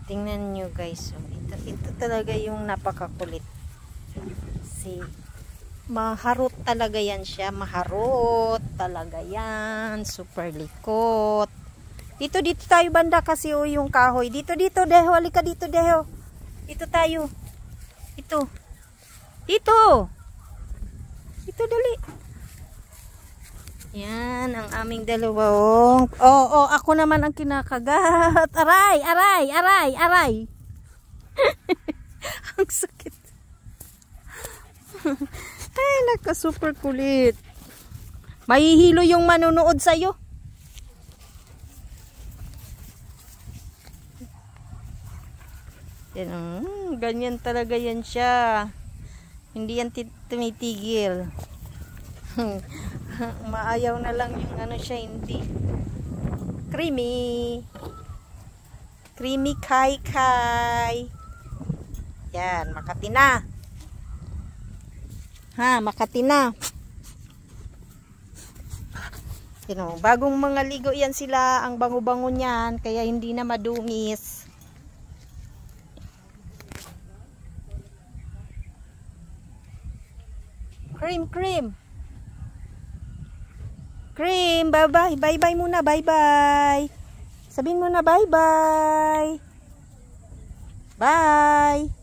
Tingnan nyo guys. So, ito talaga yung napakakulit. Maharot talaga yan siya. Maharot talaga yan. Super likot. Dito tayo banda kasi yung kahoy. Dito Deho. Halika dito Deho. Dito tayo. Dito dali. Yan ang aming dalawa. Oh, ako naman ang kinakagat. Aray. Ang sakit. Ay, naka super kulit. Mahihilo yung manunood sa'yo. Ganyan talaga yan siya. Hindi yan tumitigil. Maayaw na lang yung ano siya, hindi. Creamy kai. Yan, Makati na. Makati na. Bagong mga ligo yan sila. Ang bango-bango niyan, kaya hindi na madungis. Cream, bye-bye muna, bye-bye. Sabihin mo na bye-bye. Bye.